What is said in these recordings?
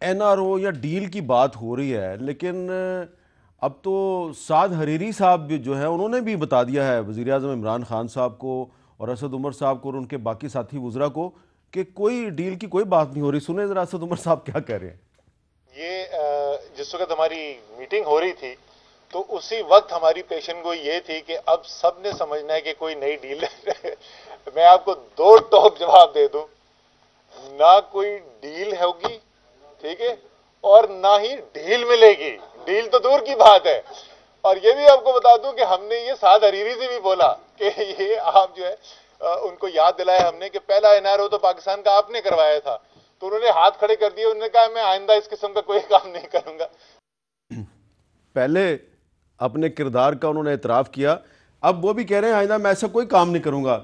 N R O یا deal کی بات ہو رہی ہے، لیکن اب تو سعد حریری صاحب بھی جو ہے انہوں نے بھی بتا دیا ہے وزیر اعظم عمران خان صاحب کو اور اسد عمر صاحب کو اور ان کے باقی ساتھی وزراء کو کہ کوئی ڈیل کی کوئی بات نہیں ہو رہی. سنیں ذرا اسد عمر صاحب کیا کہہ رہے ہیں. یہ جس وقت ہماری میٹنگ ہو رہی تھی تو اسی وقت ہماری پیشن گوئی یہ تھی کہ اب سب نے سمجھنا ہے کہ کوئی نئی ڈیل ہے. میں آپ کو دو ٹوک جواب دے دوں، نہ کوئی ڈیل ہوگی، ٹھیک ہے، اور نہ ہی ڈیل ملے گی. ڈیل تو دور کی بات ہے. اور یہ بھی آپ کو بتا دوں کہ ہم نے یہ سعد حریری سے بھی بولا کہ یہ آپ جو ہے ان کو یاد دلایا ہم نے کہ پہلا این آر او تو پاکستان کا آپ نے کروایا تھا. تو انہوں نے ہاتھ کھڑے کر دیے، انہوں نے کہا میں آئندہ اس قسم کا کوئی کام نہیں کروں گا. پہلے اپنے کردار کا انہوں نے اعتراف کیا، اب وہ بھی کہہ رہے ہیں آئندہ میں ایسا کوئی کام نہیں کروں گا.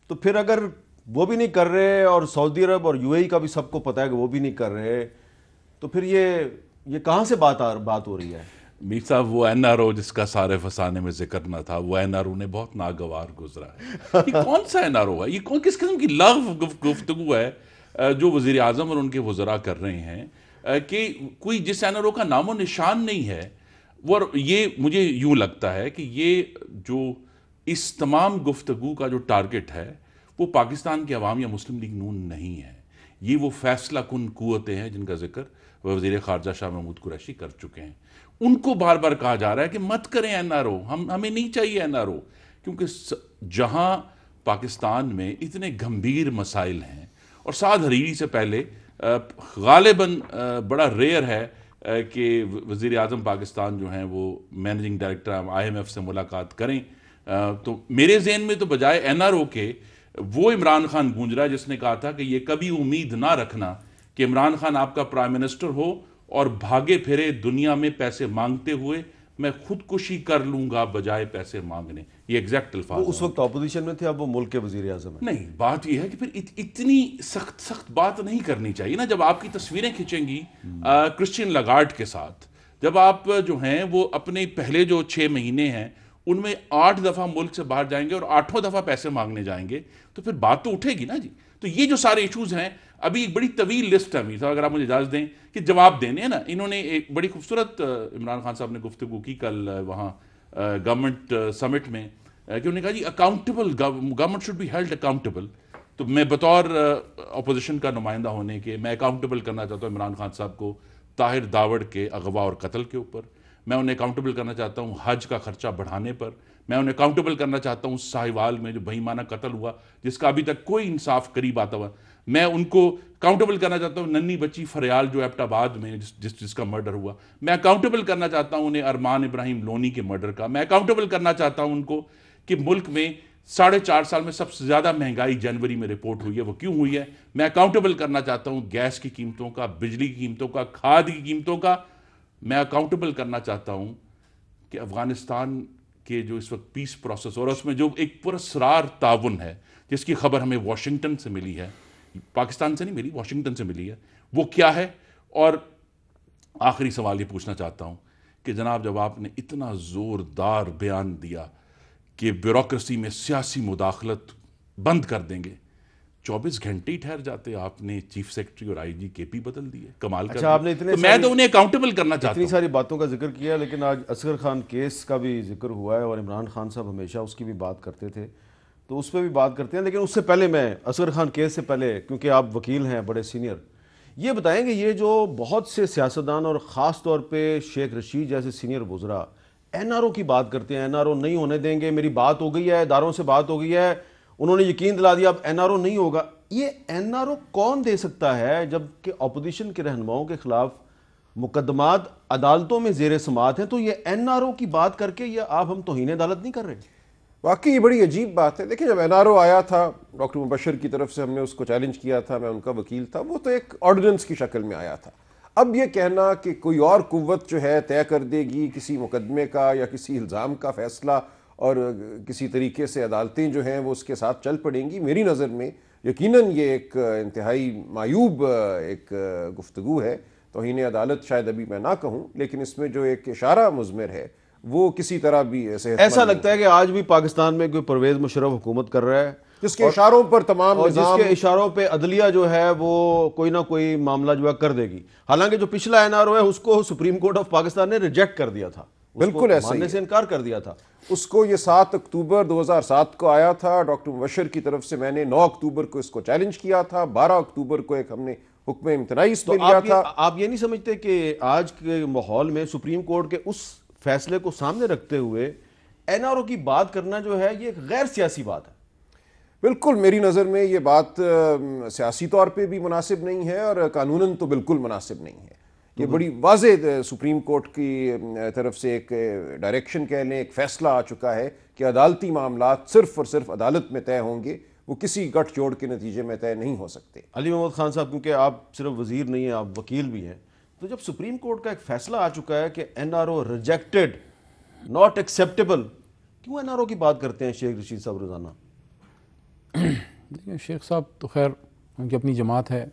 تو پھر اگر وہ بھی نہیں کر رہے اور سعودی عرب اور یو اے ای کا بھی سب کو پتہ ہے کہ وہ بھی نہیں کر رہے، تو پھر یہ کہاں سے بات ہو رہی ہے؟ میر صاحب وہ این آر او جس کا سارے فسانے میں ذکر نہ تھا، وہ این آر او نے بہت ناگوار گزرا ہے. یہ کون سا این آر او ہے؟ یہ کس قسم کی لغو گفتگو ہے جو وزیر اعظم اور ان کے وزراء کر رہے ہیں کہ کوئی جس این آر او کا نام و نشان نہیں ہے. وہ یہ مجھے یوں لگتا ہے کہ یہ جو اس تمام گفتگو کا جو ٹارگٹ ہے وہ پاکستان کے عوام یا مسلم لیگ نون نہیں ہے. یہ وہ فیصلہ کن قوتیں ہیں جن کا ذکر وزیر خارجہ شاہ محمود قریشی کر چکے ہیں. ان کو بار بار کہا جا رہا ہے کہ مت کریں این آر او، ہمیں نہیں چاہیے این آر او، کیونکہ جہاں پاکستان میں اتنے گھمبیر مسائل ہیں. اور سعد حریری سے پہلے غالباً بڑا ریئر ہے کہ وزیر اعظم پاکستان جو ہیں وہ managing director I M F سے ملاقات کریں. تو میرے ذہن میں تو بجائے این آر او کے وہ عمران خان گونج رہا ہے جس نے کہا تھا کہ یہ کبھی امید نہ رکھنا کہ عمران خان آپ کا پرائم منسٹر ہو اور بھاگے پھرے دنیا میں پیسے مانگتے ہوئے میں خودکشی کر لوں گا بجائے پیسے مانگنے. یہ ایگزیکٹ الفاظ وہ اس وقت اپوزیشن میں تھے، اب وہ ملک کے وزیر اعظم ہیں. نہیں، بات یہ ہے کہ پھر اتنی سخت بات نہیں کرنی چاہیے نا. جب آپ کی تصویریں کھینچیں گی کرسچین لاگارڈ کے ساتھ، جب آپ جو ہیں وہ اپنے پہلے جو 6 مہینے ہیں ان میں 8 دفعہ ملک سے باہر جائیں گے اور 8 دفعہ پیسے مانگنے جائیں گے، تو پھر بات تو اٹھے گی نا جی. تو یہ جو سارے ایشوز ہیں، ابھی ایک بڑی طویل لسٹ ہے میر صاحب، اگر آپ مجھے اجازت دیں کہ جواب دینے ہیں نا. انہوں نے ایک بڑی خوبصورت عمران خان صاحب نے گفتگو کی کل وہاں گورنمنٹ سمٹ میں کہ انہوں نے کہا جی accountable government should be held accountable. تو میں بطور اپوزیشن کا نمائندہ ہونے کے میں اکاؤنٹیبل کرنا چاہتا ہوں عمران خان صاحب کو طاہر داوڑ کے اغوا اور قتل کے اوپر. میں انہیں اکاؤنٹیبل کرنا چاہتا ہوں حج کا خرچہ بڑھانے پر. میں انہیں اکاؤنٹیبل کرنا چاہتا ہوں ساہیوال میں جو بہیمانہ قتل ہوا جس کا ابھی تک کوئی انصاف قریب آتا ہوا. میں ان کو اکاؤنٹیبل کرنا چاہتا ہوں ننھی بچی فریال جو ایبٹ آباد میں جس کا مرڈر ہوا. میں اکاؤنٹیبل کرنا چاہتا ہوں انہیں ارمان ابراہیم لونی کے مرڈر کا. میں اکاؤنٹیبل کرنا چاہتا ہوں ان کو کہ ملک میں 4.5 سال میں سب سے زیادہ مہنگائی جنوری میں رپورٹ ہوئی ہے، وہ کیوں ہوئی ہے. میں اکاؤنٹیبل کرنا چاہتا ہوں گیس کی قیمتوں کا، بجلی کی قیمتوں کا، کھاد کی قیمتوں کا. میں اکاؤنٹیبل کرنا چاہتا ہوں کہ افغانستان کے جو اس وقت پیس پروسیس اور اس میں جو ایک پراسرار تعاون ہے جس کی خبر ہمیں واشنگٹن سے ملی ہے، پاکستان سے نہیں ملی، واشنگٹن سے ملی ہے، وہ کیا ہے. اور آخری سوال یہ پوچھنا چاہتا ہوں کہ جناب جب آپ نے اتنا زوردار بیان دیا کہ بیوروکریسی میں سیاسی مداخلت بند کر دیں گے، 24 گھنٹے ہی ٹھہر جاتے آپ نے چیف سیکرٹری اور آئی جی کے پی بدل دیے. کمال کر آپ نے اتنے تو میں تو انہیں اکاؤنٹیبل کرنا چاہتا ہوں. اتنی ساری باتوں کا ذکر کیا، لیکن آج اصغر خان کیس کا بھی ذکر ہوا ہے اور عمران خان صاحب ہمیشہ اس کی بھی بات کرتے تھے، تو اس پہ بھی بات کرتے ہیں. لیکن اس سے پہلے میں اصغر خان کیس سے پہلے، کیونکہ آپ وکیل ہیں بڑے سینئر، یہ بتائیں گے یہ جو بہت سے سیاستدان اور خاص طور پہ شیخ رشید جیسے سینئر وزراء این آر او کی بات کرتے ہیں، این آر او نہیں ہونے دیں گے، میری بات ہو گئی ہے، اداروں سے بات ہو گئی ہے، انہوں نے یقین دلا دیا اب این آر او نہیں ہوگا. یہ این آر او کون دے سکتا ہے جب کہ اپوزیشن کے رہنماؤں کے خلاف مقدمات عدالتوں میں زیر سماعت ہیں؟ تو یہ این آر او کی بات کر کے یہ آپ ہم توہین عدالت نہیں کر رہے؟ واقعی یہ بڑی عجیب بات ہے. دیکھیں جب این آر او آیا تھا ڈاکٹر مبشر کی طرف سے، ہم نے اس کو چیلنج کیا تھا، میں ان کا وکیل تھا، وہ تو ایک آرڈیننس کی شکل میں آیا تھا. اب یہ کہنا کہ کوئی اور قوت جو ہے طے کر دے گی کسی مقدمے کا یا کسی الزام کا فیصلہ اور کسی طریقے سے عدالتیں جو ہیں وہ اس کے ساتھ چل پڑیں گی، میری نظر میں یقیناً یہ ایک انتہائی معیوب ایک گفتگو ہے. توہین عدالت شاید ابھی میں نہ کہوں، لیکن اس میں جو ایک اشارہ مضمر ہے وہ کسی طرح بھی ایسا لگتا ہے کہ آج بھی پاکستان میں کوئی پرویز مشرف حکومت کر رہا ہے جس کے اشاروں پر تمام اور جس نظام کے اشاروں پہ عدلیہ جو ہے وہ کوئی نہ کوئی معاملہ جو ہے کر دے گی. حالانکہ جو پچھلا NRO ہے اس کو سپریم کورٹ آف پاکستان نے ریجیکٹ کر دیا تھا, بالکل ایسا ماننے سے انکار کر دیا تھا. اس کو یہ 7 اکتوبر 2007 کو آیا تھا, ڈاکٹر مبشر کی طرف سے میں نے 9 اکتوبر کو اس کو چیلنج کیا تھا, 12 اکتوبر کو ایک ہم نے حکم امتناعی اس پہ لیا تھا. آپ یہ نہیں سمجھتے کہ آج کے ماحول میں سپریم کورٹ کے اس فیصلے کو سامنے رکھتے ہوئے NRO کی بات کرنا جو ہے یہ ایک غیر سیاسی بات ہے؟ بالکل میری نظر میں یہ بات سیاسی طور پہ بھی مناسب نہیں ہے اور قانوناً تو بالکل مناسب نہیں ہے. یہ بڑی واضح سپریم کورٹ کی طرف سے ایک ڈائریکشن کہہ لیں, ایک فیصلہ آ چکا ہے کہ عدالتی معاملات صرف اور صرف عدالت میں طے ہوں گے, وہ کسی گٹھ جوڑ کے نتیجے میں طے نہیں ہو سکتے. علی محمد خان صاحب, کیونکہ آپ صرف وزیر نہیں ہیں, آپ وکیل بھی ہیں, تو جب سپریم کورٹ کا ایک فیصلہ آ چکا ہے کہ NRO ریجیکٹڈ, ناٹ ایکسیپٹیبل, کیوں NRO کی بات کرتے ہیں شیخ رشید صاحب روزانہ؟ دیکھیں شیخ صاحب تو خیر ان کی اپنی جماعت ہے,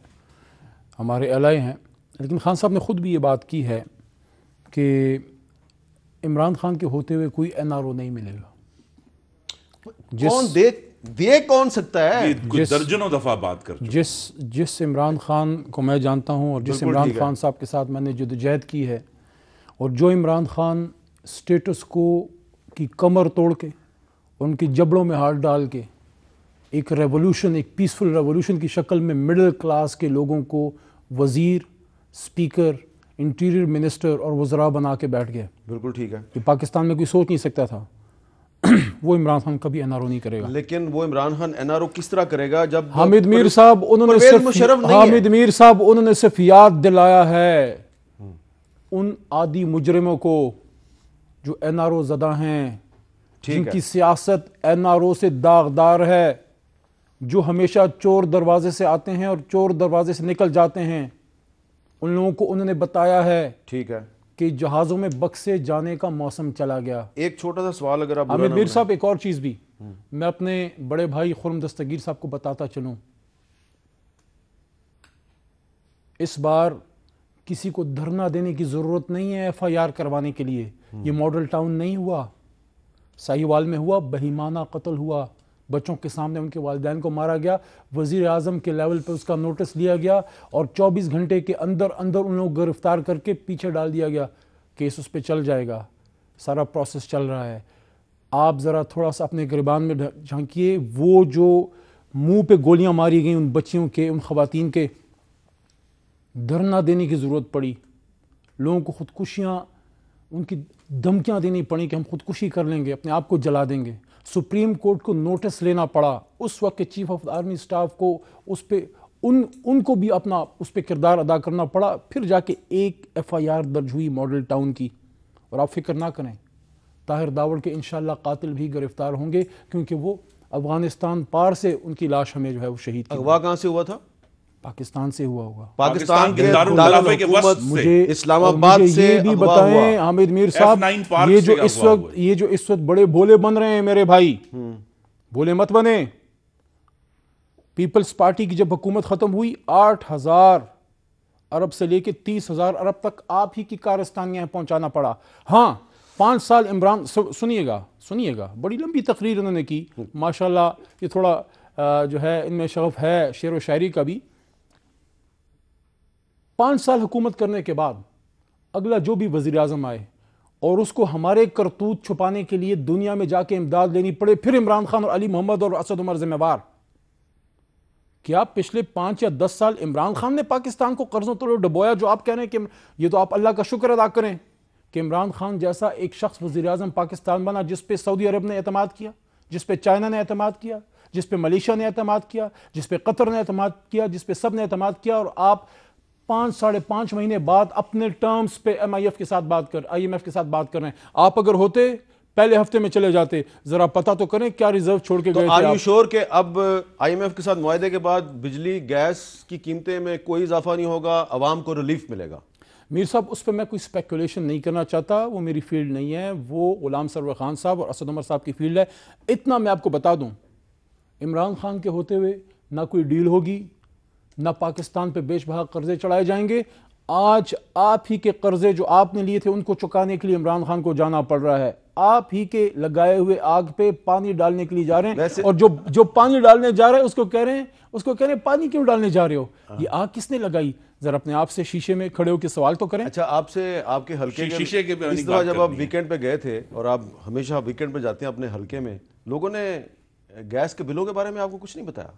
ہمارے الائے ہیں, لیکن خان صاحب نے خود بھی یہ بات کی ہے کہ عمران خان کے ہوتے ہوئے کوئی NRO نہیں ملے گا. کون دے کون سکتا ہے؟ کچھ درجنوں دفعہ بات کر چکے. جس عمران خان کو میں جانتا ہوں اور جس عمران خان صاحب کے ساتھ میں نے جدوجہد کی ہے, اور جو عمران خان سٹیٹس کو کی کمر توڑ کے ان کی جبڑوں میں ہاتھ ڈال کے ایک ریولوشن, ایک پیسفل ریولوشن کی شکل میں مڈل کلاس کے لوگوں کو وزیر, اسپیکر, انٹیریئر منسٹر اور وزراء بنا کے بیٹھ گئے. بالکل ٹھیک ہے, کہ پاکستان میں کوئی سوچ نہیں سکتا تھا. وہ عمران خان کبھی NRO نہیں کرے گا. لیکن وہ عمران خان NRO کس طرح کرے گا جب حامد میر صاحب انہوں نے صرف یاد دلایا ہے ان عادی مجرموں کو جو NRO زدہ ہیں, جن کی سیاست NRO سے داغدار ہے, جو ہمیشہ چور دروازے سے آتے ہیں اور چور دروازے سے نکل جاتے ہیں. ان لوگوں کو انہوں نے بتایا ہے ٹھیک ہے کہ جہازوں میں بکسے جانے کا موسم چلا گیا. ایک چھوٹا سا سوال اگر آپ حامد میر صاحب, ایک اور چیز بھی میں اپنے بڑے بھائی خرم دستگیر صاحب کو بتاتا چلوں, اس بار کسی کو دھرنا دینے کی ضرورت نہیں ہے FIR کروانے کے لیے. یہ ماڈل ٹاؤن نہیں ہوا, ساہیوال میں ہوا, بہیمانہ قتل ہوا, بچوں کے سامنے ان کے والدین کو مارا گیا, وزیر اعظم کے لیول پہ اس کا نوٹس لیا گیا اور 24 گھنٹے کے اندر اندر ان لوگ گرفتار کر کے پیچھے ڈال دیا گیا. کیس اس پہ چل جائے گا, سارا پروسیس چل رہا ہے. آپ ذرا تھوڑا سا اپنے گریبان میں جھانکیے, وہ جو منہ پہ گولیاں ماری گئیں ان بچیوں کے, ان خواتین کے, دھرنا دینے کی ضرورت پڑی. لوگوں کو خودکشیاں, ان کی دھمکیاں دینی پڑی کہ ہم خودکشی کر لیں گے, اپنے آپ کو جلا دیں گے. سپریم کورٹ کو نوٹس لینا پڑا, اس وقت کے چیف آف آرمی سٹاف کو اس پہ ان کو بھی اپنا اس پہ کردار ادا کرنا پڑا, پھر جا کے ایک FIR درج ہوئی ماڈل ٹاؤن کی. اور آپ فکر نہ کریں, طاہر داوڑ کے انشاءاللہ قاتل بھی گرفتار ہوں گے, کیونکہ وہ افغانستان پار سے ان کی لاش ہمیں جو ہے وہ شہید کی. اغوا کہاں سے ہوا تھا؟ پاکستان سے ہوا ہوگا. پاکستان کے دارالخلافے کے وسط مجھے اسلام آباد سے یہ بھی بتائیں حامد میر صاحب, یہ جو اس وقت بڑے بھولے بن رہے ہیں میرے بھائی, بھولے مت بنے. پیپلز پارٹی کی جب حکومت ختم ہوئی 8,000 ارب سے لے کے 30,000 ارب تک آپ ہی کی کارستانیاں پہنچانا پڑا. ہاں 5 سال عمران, سنیے گا, بڑی لمبی تقریر انہوں نے کی, ماشاءاللہ یہ تھوڑا جو ہے ان میں شغف ہے شعر و شاعری کا بھی. 5 سال حکومت کرنے کے بعد اگلا جو بھی وزیر اعظم آئے اور اس کو ہمارے کرتوت چھپانے کے لیے دنیا میں جا کے امداد لینی پڑے, پھر عمران خان اور علی محمد اور اسد عمر ذمہ وار. کیا پچھلے 5 یا 10 سال عمران خان نے پاکستان کو قرضوں تلے ڈبویا, جو آپ کہہ رہے ہیں کہ یہ تو آپ اللہ کا شکر ادا کریں کہ عمران خان جیسا ایک شخص وزیر اعظم پاکستان بنا, جس پہ سعودی عرب نے اعتماد کیا, جس پہ چائنا نے اعتماد کیا, جس پہ ملیشیا نے اعتماد کیا, جس پہ قطر نے اعتماد کیا, جس پہ سب نے اعتماد کیا. اور آپ 5-5.5 مہینے بعد اپنے ٹرمز پہ IMF کے ساتھ بات کر رہے ہیں. آپ اگر ہوتے پہلے ہفتے میں چلے جاتے, ذرا پتہ تو کریں کیا ریزرو چھوڑ کے گئے تھے. آر یو شور کہ اب IMF کے ساتھ معاہدے کے بعد بجلی گیس کی قیمتیں میں کوئی اضافہ نہیں ہوگا, عوام کو ریلیف ملے گا؟ میر صاحب اس پہ میں کوئی اسپیکولیشن نہیں کرنا چاہتا, وہ میری فیلڈ نہیں ہے, وہ غلام سرور خان صاحب اور اسد عمر صاحب کی فیلڈ ہے. اتنا میں آپ کو بتا دوں, عمران خان کے ہوتے ہوئے نہ کوئی ڈیل ہوگی, نہ پاکستان پہ بیش بہا قرضے چڑھائے جائیں گے. آج آپ ہی کے قرضے جو آپ نے لیے تھے ان کو چکانے کے لیے عمران خان کو جانا پڑ رہا ہے. آپ ہی کے لگائے ہوئے آگ پہ پانی ڈالنے کے لیے جا رہے ہیں, اور جو پانی ڈالنے جا رہے ہیں اس کو کہہ رہے ہیں پانی کیوں ڈالنے جا رہے ہو؟ یہ آگ کس نے لگائی؟ ذرا اپنے آپ سے شیشے میں کھڑے ہو کے سوال تو کریں. اچھا, آپ سے آپ کے حلقے شیشے کے اس دفعہ جب آپ ویکینڈ پہ گئے تھے, اور آپ ہمیشہ ویکینڈ پہ جاتے ہیں اپنے حلقے میں, لوگوں نے گیس کے بلوں کے بارے میں آپ کو کچھ نہیں بتایا؟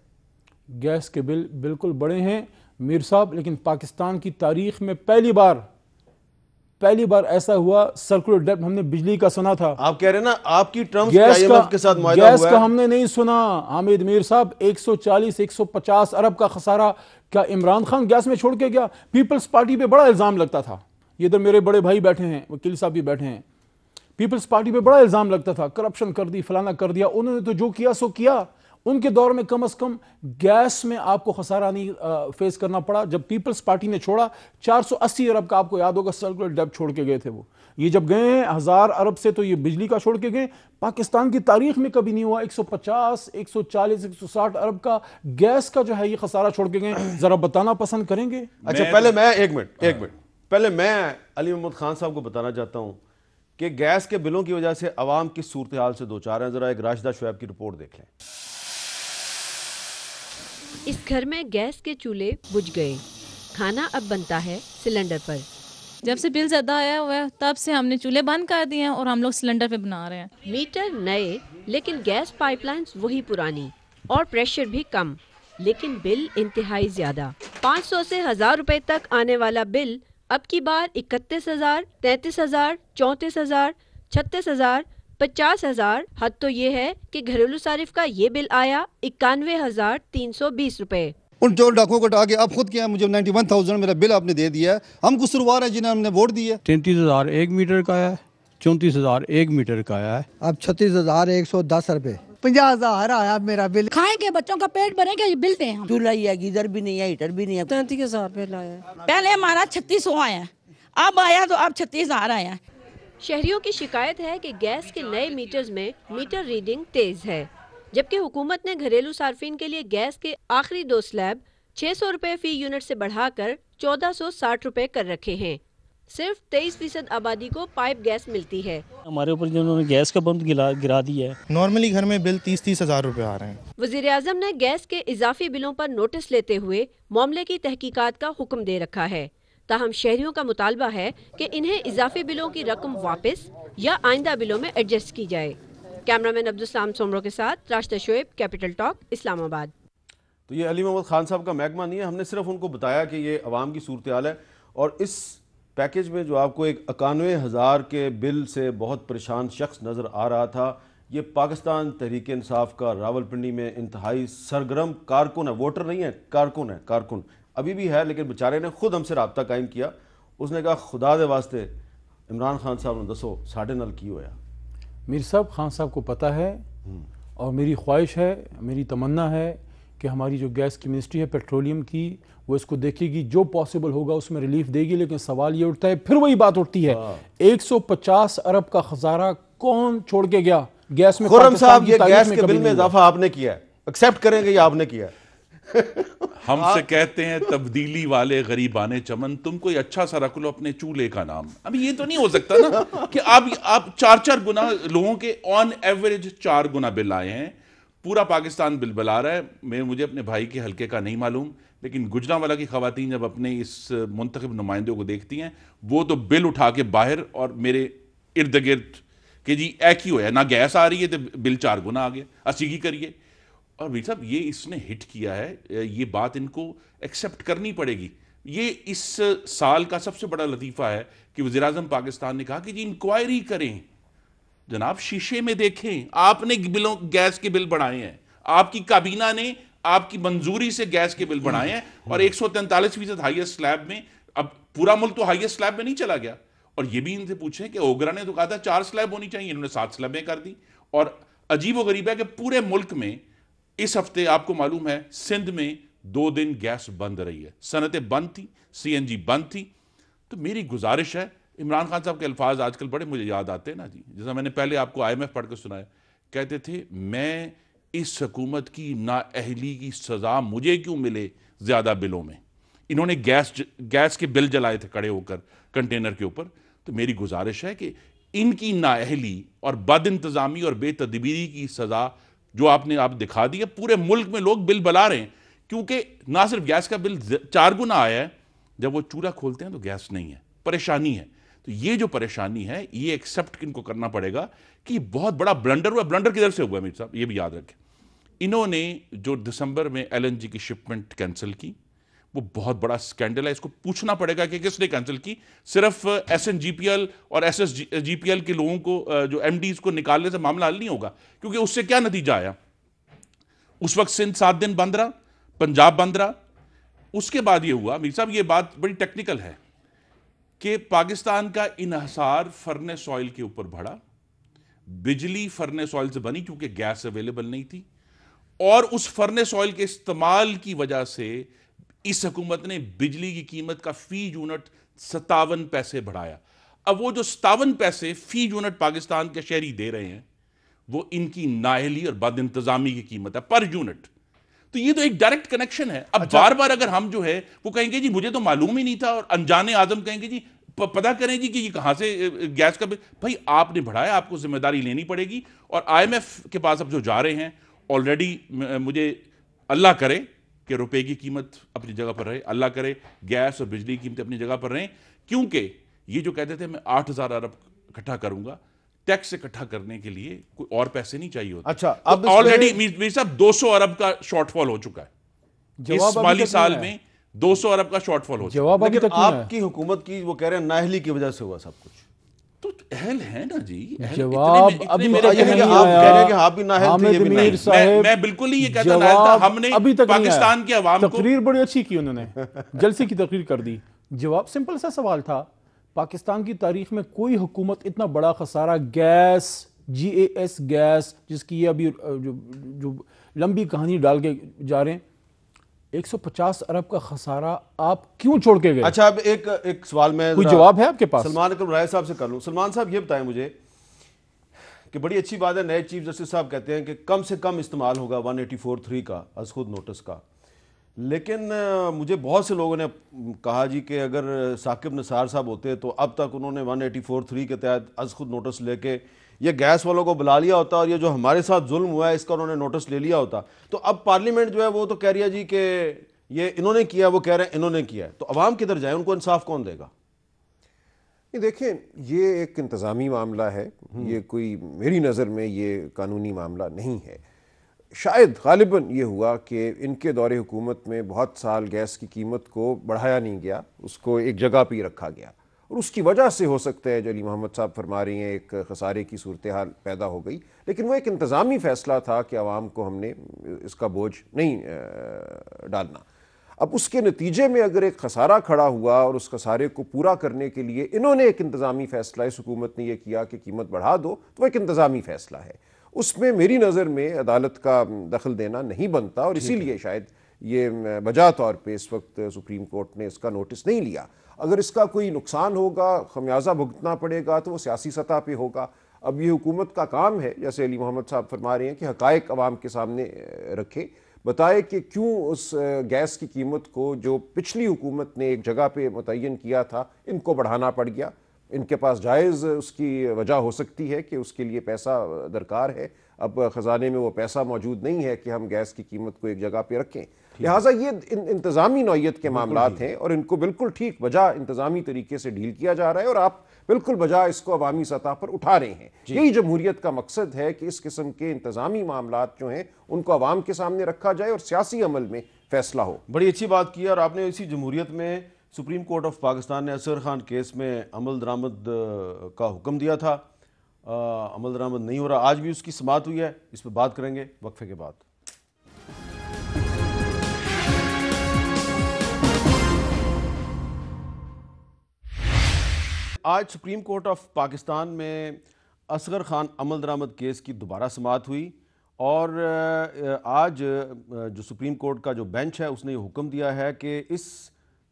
گیس کے بل بالکل بڑے ہیں میر صاحب, لیکن پاکستان کی تاریخ میں پہلی بار ایسا ہوا سرکولر ڈیپتھ. ہم نے بجلی کا سنا تھا, آپ کہہ رہے ہیں نا آپ کی ٹرمز پہ آئی ایم ایف کے ساتھ معاہدہ ہوا ہے. گیس کا ہم نے نہیں سنا حامد میر صاحب. 140-150 ارب کا خسارہ کیا عمران خان گیس میں چھوڑ کے گیا؟ پیپلز پارٹی پہ بڑا الزام لگتا تھا. یہ ادھر میرے بڑے بھائی بیٹھے ہیں, وکیل صاحب بھی بیٹھے ہیں. پیپلز پارٹی پہ بڑا الزام لگتا تھا, کرپشن کر دی, فلانا کر دیا. انہوں نے تو جو کیا سو کیا. ان کے دور میں کم از کم گیس میں آپ کو خسارہ نہیں فیس کرنا پڑا. جب پیپلز پارٹی نے چھوڑا 480 ارب کا, آپ کو یاد ہوگا, سرکولر ڈیپتھ چھوڑ کے گئے تھے وہ. یہ جب گئے ہیں 1000 ارب سے, تو یہ بجلی کا چھوڑ کے گئے. پاکستان کی تاریخ میں کبھی نہیں ہوا 150, 140, 160 ارب کا گیس کا جو ہے یہ خسارہ چھوڑ کے گئے. ذرا بتانا پسند کریں گے؟ اچھا, پہلے میں ایک منٹ پہلے میں علی محمد خان صاحب کو بتانا چاہتا ہوں کہ گیس کے بلوں کی وجہ سے عوام کس صورتحال سے دوچار ہیں. ذرا ایک راشدہ شعیب کی رپورٹ دیکھ لیں. اس گھر میں گیس کے چولہے بجھ گئے, کھانا اب بنتا ہے سلنڈر پر. جب سے بل زیادہ آیا ہوا ہے تب سے ہم نے چولہے بند کر دیے ہیں اور ہم لوگ سلنڈر پہ بنا رہے ہیں. میٹر نئے لیکن گیس پائپ لائنز وہی پرانی, اور پریشر بھی کم, لیکن بل انتہائی زیادہ. 500 سے 1000 روپے تک آنے والا بل اب کی بار 31,000, 33,000, 34,000, 36,000, 50,000. حد تو یہ ہے کہ گھریلو صارف کا یہ بل آیا 91,320 روپے. ان چور ڈاکوں کو ڈاکے آپ خود کیا ہے, مجھے 91,000 میرا بل آپ نے دے دیا ہے. ہم قصوروار ہیں جنہیں ہم نے ووٹ دی ہے. 33,000 ایک میٹر کا آیا ہے, 34,000 ایک میٹر کا آیا ہے. اب 36,110 روپے. 50,000 آیا میرا بل. کھائیں گے, بچوں کا پیٹ بھریں گے, یہ بل دیں ہم. چولہا ہی ہے, گیزر بھی نہیں ہے, ہیٹر بھی نہیں ہے. 33,000 بل آیا. پہلے ہمارا 3600 آیا, اب آیا تو اب 36,000 آیا. شہریوں کی شکایت ہے کہ گیس کے نئے میٹرز میں میٹر ریڈنگ تیز ہے, جبکہ حکومت نے گھریلو صارفین کے لیے گیس کے آخری 2 سلیب 600 روپے فی یونٹ سے بڑھا کر 1460 روپے کر رکھے ہیں. صرف 23% آبادی کو پائپ گیس ملتی ہے. ہمارے اوپر جنہوں نے گیس کا بند گرا دیا ہے. نارملی گھر میں بل 30,000 روپے آ رہے ہیں. وزیر اعظم نے گیس کے اضافی بلوں پر نوٹس لیتے ہوئے معاملے کی تحقیقات کا حکم دے رکھا ہے. تاہم شہریوں کا مطالبہ ہے کہ انہیں اضافی بلوں کی رقم واپس یا آئندہ بلوں میں ایڈجسٹ کی جائے. کیمرامین عبدالسلام سومرو کے ساتھ راشدہ شعیب, کیپٹل ٹاک, اسلام آباد. تو یہ علی محمد خان صاحب کا محکمہ نہیں ہے, ہم نے صرف ان کو بتایا کہ یہ عوام کی صورتحال ہے. اور اس پیکج میں جو آپ کو ایک 91,000 کے بل سے بہت پریشان شخص نظر آ رہا تھا, یہ پاکستان تحریک انصاف کا راولپنڈی میں انتہائی سرگرم کارکن ہے. ووٹر نہیں ہے, کارکن ہے. کارکن ابھی بھی ہے, لیکن بیچارے نے خود ہم سے رابطہ قائم کیا. اس نے کہا خدا دے واسطے عمران خان صاحب نے دسو ساڑھے نال کی ہویا. میر صاحب, خان صاحب کو پتہ ہے, اور میری خواہش ہے, میری تمنا ہے کہ ہماری جو گیس کی منسٹری ہے پیٹرولیم کی, وہ اس کو دیکھے گی, جو پاسبل ہوگا اس میں ریلیف دے گی. لیکن سوال یہ اٹھتا ہے, پھر وہی بات اٹھتی ہے, 150 ارب کا خسارہ کون چھوڑ کے گیا گیس میں؟ خرم صاحب, یہ گیس کے بل میں اضافہ آپ نے کیا ہے, ایکسیپٹ کریں گے یہ آپ نے کیا ہے. ہم سے کہتے ہیں تبدیلی والے غریبانے چمن, تم کوئی اچھا سا رکھ لو اپنے چولہے کا نام. ابھی یہ تو نہیں ہو سکتا نا کہ آپ 4 گنا لوگوں کے آن ایوریج 4 گنا بل آئے ہیں. پورا پاکستان بل بلا رہا ہے. مجھے اپنے بھائی کے حلقے کا نہیں معلوم, لیکن گجرانوالہ کی خواتین جب اپنے اس منتخب نمائندوں کو دیکھتی ہیں, وہ تو بل اٹھا کے باہر اور میرے ارد گرد کہ جی ایک ہی ہوا, نہ گیس آ رہی ہے تو بل 4 گنا آ گیا, اسی کی کریے. اور بھائی صاحب یہ اس نے ہٹ کیا ہے, یہ بات ان کو ایکسیپٹ کرنی پڑے گی. یہ اس سال کا سب سے بڑا لطیفہ ہے کہ وزیراعظم پاکستان نے کہا کہ جی انکوائری کریں. جناب شیشے میں دیکھیں, آپ نے گیس کے بل بڑھائے ہیں, آپ کی کابینہ نے آپ کی منظوری سے گیس کے بل بڑھائے ہیں, اور 143% ہائیسٹ سلیب میں. اب پورا ملک تو ہائیسٹ سلیب میں نہیں چلا گیا. اور یہ بھی ان سے پوچھیں کہ اوگرا نے تو کہا تھا 4 سلیب ہونی چاہیے, انہوں نے 7 سلیبیں کر دی. اور عجیب و غریب ہے کہ پورے ملک میں اس ہفتے آپ کو معلوم ہے سندھ میں 2 دن گیس بند رہی ہے, صنعتیں بند تھی, CNG بند تھی. تو میری گزارش ہے, عمران خان صاحب کے الفاظ آج کل بڑے مجھے یاد آتے ہیں نا جی, جیسا میں نے پہلے آپ کو IMF پڑھ کے سنایا, کہتے تھے میں اس حکومت کی نااہلی کی سزا مجھے کیوں ملے زیادہ بلوں میں, انہوں نے گیس کے بل جلائے تھے کڑے ہو کر کنٹینر کے اوپر. تو میری گزارش ہے کہ ان کی نااہلی اور بد انتظامی اور بے تدبیری کی سزا جو آپ دکھا دی ہے, پورے ملک میں لوگ بل بلا رہے ہیں, کیونکہ نہ صرف گیس کا بل 4 گنا آیا ہے, جب وہ چولہا کھولتے ہیں تو گیس نہیں ہے, پریشانی ہے. تو یہ جو پریشانی ہے یہ ایکسیپٹ ان کو کرنا پڑے گا کہ یہ بہت بڑا بلنڈر ہوا. بلنڈر کدھر سے ہوا ہے میر صاحب, یہ بھی یاد رکھیں. انہوں نے جو دسمبر میں LNG کی شپمنٹ کینسل کی, وہ بہت بڑا سکینڈل ہے. اس کو پوچھنا پڑے گا کہ کس نے کینسل کی. صرف SNGPL اور SSGPL کے لوگوں کو, جو MDs کو نکالنے سے معاملہ حل نہیں ہوگا, کیونکہ اس سے کیا نتیجہ آیا. اس وقت سندھ 7 دن بند رہا, پنجاب بند رہا. اس کے بعد یہ ہوا میر صاحب, یہ بات بڑی ٹیکنیکل ہے, کہ پاکستان کا انحصار فرنس آئل کے اوپر بڑھا. بجلی فرنس آئل سے بنی کیونکہ گیس اویلیبل نہیں تھی, اور اس فرنس آئل کے استعمال کی وجہ سے اس حکومت نے بجلی کی قیمت کا فی یونٹ 57 پیسے بڑھایا. اب وہ جو 57 پیسے فی یونٹ پاکستان کے شہری دے رہے ہیں, وہ ان کی نااہلی اور بد انتظامی کی قیمت ہے پر یونٹ. تو یہ تو ایک ڈائریکٹ کنیکشن ہے. اب بار بار اگر ہم جو ہے وہ کہیں گے جی مجھے تو معلوم ہی نہیں تھا, اور انجان اعظم کہیں گے جی پتہ کریں جی کہ یہ کہاں سے گیس کا بل. بھائی آپ نے بڑھایا, آپ کو ذمہ داری لینی پڑے گی. اور IMF کے پاس اب جو جا رہے ہیں, آلریڈی مجھے اللہ کرے کہ روپے کی قیمت اپنی جگہ پر رہے, اللہ کرے گیس اور بجلی کی قیمتیں اپنی جگہ پر رہیں, کیونکہ یہ جو کہتے تھے میں 8,000 ارب اکٹھا کروں گا, ٹیکس اکٹھا کرنے کے لیے کوئی اور پیسے نہیں چاہیے ہوتے. اچھا, اب آلریڈی میر صاحب 200 ارب کا شارٹ فال ہو چکا ہے اس مالی سال میں. 200 ارب کا شارٹ فال ہو چکا ہے. لیکن آپ کی حکومت کی وہ کہہ رہے ہیں نااہلی کی وجہ سے ہوا سب کچھ. تو اہل ہے نا جی, جواب ابھی آپ کہہ رہے ہیں کہ آپ بھی نااہل تھے. میں بالکل نہیں یہ کہتا نااہل تھا. ہم نے پاکستان کے عوام کو تقریر بڑی اچھی کی, انہوں نے جلسے کی تقریر کر دی. جواب سمپل سا سوال تھا, پاکستان کی تاریخ میں کوئی حکومت اتنا بڑا خسارہ گیس GAS گیس, جس کی یہ ابھی جو لمبی کہانی ڈال کے جا رہے ہیں, 150 ارب کا خسارہ آپ کیوں چھوڑ کے گئے؟ اچھا, اب ایک سوال میں کوئی جواب ہے آپ کے پاس؟ سلمان اکرم رائے صاحب سے کر لوں. سلمان صاحب یہ بتائیں مجھے کہ بڑی اچھی بات ہے, نئے چیف جسٹس صاحب کہتے ہیں کہ کم سے کم استعمال ہوگا 184(3) کا از خود نوٹس کا. لیکن مجھے بہت سے لوگوں نے کہا جی کہ اگر ثاقب نثار صاحب ہوتے تو اب تک انہوں نے 184(3) کے تحت از خود نوٹس لے کے یہ گیس والوں کو بلا لیا ہوتا, اور یہ جو ہمارے ساتھ ظلم ہوا ہے اس کا انہوں نے نوٹس لے لیا ہوتا. تو اب پارلیمنٹ جو ہے وہ تو کہہ رہی ہے جی کہ یہ انہوں نے کیا, وہ کہہ رہے ہیں انہوں نے کیا ہے. تو عوام کدھر جائے, ان کو انصاف کون دے گا؟ دیکھیں, یہ ایک انتظامی معاملہ ہے, یہ کوئی میری نظر میں یہ قانونی معاملہ نہیں ہے. شاید غالباً یہ ہوا کہ ان کے دور حکومت میں بہت سال گیس کی قیمت کو بڑھایا نہیں گیا, اس کو ایک جگہ پہ ہی رکھا گیا, اور اس کی وجہ سے ہو سکتا ہے جو علی محمد صاحب فرما رہی ہیں ایک خسارے کی صورتحال پیدا ہو گئی. لیکن وہ ایک انتظامی فیصلہ تھا کہ عوام کو ہم نے اس کا بوجھ نہیں ڈالنا. اب اس کے نتیجے میں اگر ایک خسارہ کھڑا ہوا اور اس خسارے کو پورا کرنے کے لیے انہوں نے ایک انتظامی فیصلہ, اس حکومت نے یہ کیا کہ قیمت بڑھا دو, تو ایک انتظامی فیصلہ ہے. اس میں میری نظر میں عدالت کا دخل دینا نہیں بنتا, اور اسی لیے شاید یہ بجا طور پہ اس وقت سپریم کورٹ نے اس کا نوٹس نہیں لیا. اگر اس کا کوئی نقصان ہوگا, خمیازہ بھگتنا پڑے گا, تو وہ سیاسی سطح پہ ہوگا. اب یہ حکومت کا کام ہے, جیسے علی محمد صاحب فرما رہے ہیں, کہ حقائق عوام کے سامنے رکھے, بتائے کہ کیوں اس گیس کی قیمت کو جو پچھلی حکومت نے ایک جگہ پہ متعین کیا تھا ان کو بڑھانا پڑ گیا. ان کے پاس جائز اس کی وجہ ہو سکتی ہے کہ اس کے لیے پیسہ درکار ہے. اب خزانے میں وہ پیسہ موجود نہیں ہے کہ ہم گیس کی قیمت کو ایک جگہ پہ رکھیں. لہٰذا یہ انتظامی نوعیت کے معاملات ہیں, اور ان کو بالکل ٹھیک بجا انتظامی طریقے سے ڈیل کیا جا رہا ہے, اور آپ بالکل بجا اس کو عوامی سطح پر اٹھا رہے ہیں. یہی جمہوریت کا مقصد ہے کہ اس قسم کے انتظامی معاملات جو ہیں ان کو عوام کے سامنے رکھا جائے اور سیاسی عمل میں فیصلہ ہو. بڑی اچھی بات کی, اور آپ نے اسی جمہوریت میں سپریم کورٹ آف پاکستان نے اصغر خان کیس میں عمل درآمد کا حکم دیا تھا. عمل درآمد نہیں ہو رہا, آج بھی اس کی سماعت ہوئی ہے, اس پہ بات کریں گے وقفے کے بعد. آج سپریم کورٹ آف پاکستان میں اصغر خان عمل درآمد کیس کی دوبارہ سماعت ہوئی, اور آج جو سپریم کورٹ کا جو بینچ ہے اس نے یہ حکم دیا ہے کہ اس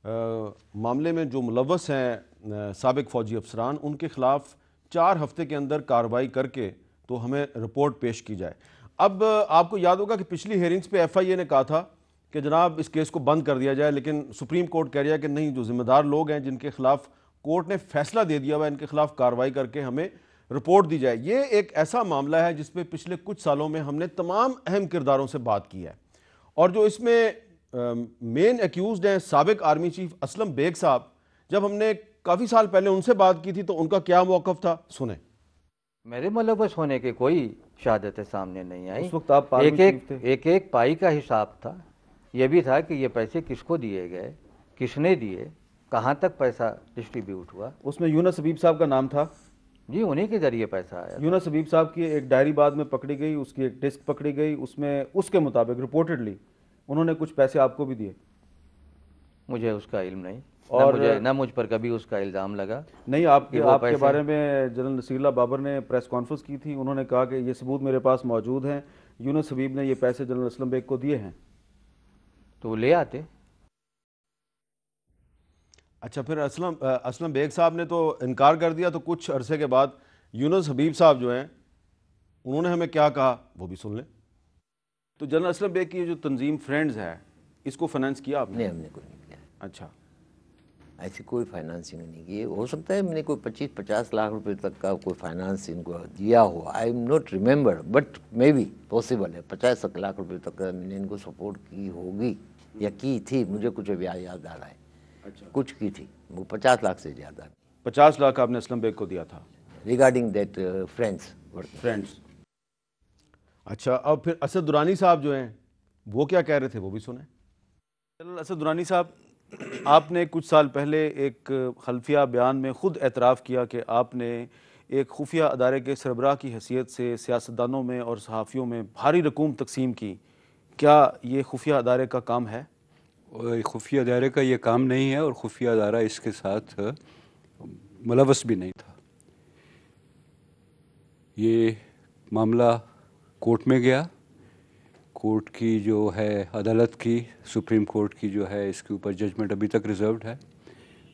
معاملے میں جو ملوث ہیں سابق فوجی افسران, ان کے خلاف 4 ہفتے کے اندر کارروائی کر کے تو ہمیں رپورٹ پیش کی جائے. اب آپ کو یاد ہوگا کہ پچھلی ہیئرنگز پہ FIA نے کہا تھا کہ جناب اس کیس کو بند کر دیا جائے، لیکن سپریم کورٹ کہہ رہا ہے کہ نہیں، جو ذمہ دار لوگ ہیں جن کے خلاف کورٹ نے فیصلہ دے دیا ہوا ہے، ان کے خلاف کارروائی کر کے ہمیں رپورٹ دی جائے۔ یہ ایک ایسا معاملہ ہے جس پہ پچھلے کچھ سالوں میں ہم نے تمام اہم کرداروں سے بات کی ہے، اور جو اس میں مین ایکیوزڈ ہیں سابق آرمی چیف اسلم بیگ صاحب، جب ہم نے کافی سال پہلے ان سے بات کی تھی تو ان کا کیا موقف تھا، سنیں۔ میرے ملوث ہونے کی کوئی شہادتیں سامنے نہیں آئی، اس وقت آپ آرمی چیف تھے۔ ایک پائی کا حساب تھا، یہ بھی تھا کہ یہ پیسے کس کو دیے گئے، کس نے دیے، کہاں تک پیسہ ڈسٹریبیوٹ ہوا۔ اس میں یونس حبیب صاحب کا نام تھا؟ جی، انہی کے ذریعے پیسہ آیا۔ یونس حبیب صاحب کی ایک ڈائری بعد میں پکڑی گئی، اس کی ایک ڈسک پکڑی گئی، اس میں اس کے مطابق رپورٹڈلی انہوں نے کچھ پیسے آپ کو بھی دیے؟ مجھے اس کا علم نہیں، اور نہ مجھ پر کبھی اس کا الزام لگا۔ نہیں، آپ کے بارے میں جنرل نصیر اللہ بابر نے پریس کانفرنس کی تھی، انہوں نے کہا کہ یہ ثبوت میرے پاس موجود ہیں، یونس حبیب نے یہ پیسے جنرل اسلم بیگ کو دیے ہیں۔ تو وہ لے آتے۔ اچھا، پھر اسلم بیگ صاحب نے تو انکار کر دیا، تو کچھ عرصے کے بعد یونس حبیب صاحب جو ہیں انہوں نے ہمیں کیا کہا وہ بھی سن لیں۔ تو جنرل اسلم بیگ کی جو تنظیم فرینڈز ہے، اس کو فائنانس کیا آپ نے؟ نہیں، ہم نے کوئی نہیں کیا۔ اچھا، ایسی کوئی فائنانسنگ نہیں کی۔ ہو سکتا ہے میں نے کوئی 25-50 لاکھ روپے تک کا کوئی فائنانس ان کو دیا ہو، I am not remember, but may be possible ہے 50 لاکھ روپے تک کا میں نے ان کو سپورٹ کی ہوگی یا کی تھی، مجھے کچھ ابھی یاد آ رہا ہے۔ اچھا، کچھ کی تھی، وہ 50 لاکھ سے زیادہ۔ 50 لاکھ آپ نے اسلم بیگ کو دیا تھا ریگارڈنگ دیٹ فرینڈس۔ اچھا، اب پھر اسد درانی صاحب جو ہیں وہ کیا کہہ رہے تھے وہ بھی سنیں۔ جنرل اسد درانی صاحب، آپ نے کچھ سال پہلے ایک خلفیہ بیان میں خود اعتراف کیا کہ آپ نے ایک خفیہ ادارے کے سربراہ کی حیثیت سے سیاستدانوں میں اور صحافیوں میں بھاری رقوم تقسیم کی، کیا یہ خفیہ ادارے کا کام ہے؟ خفیہ ادارے کا یہ کام نہیں ہے، اور خفیہ ادارہ اس کے ساتھ ملوث بھی نہیں تھا۔ یہ معاملہ کورٹ میں گیا، کورٹ کی جو ہے عدالت کی، سپریم کورٹ کی جو ہے اس کے اوپر ججمنٹ ابھی تک ریزروڈ ہے،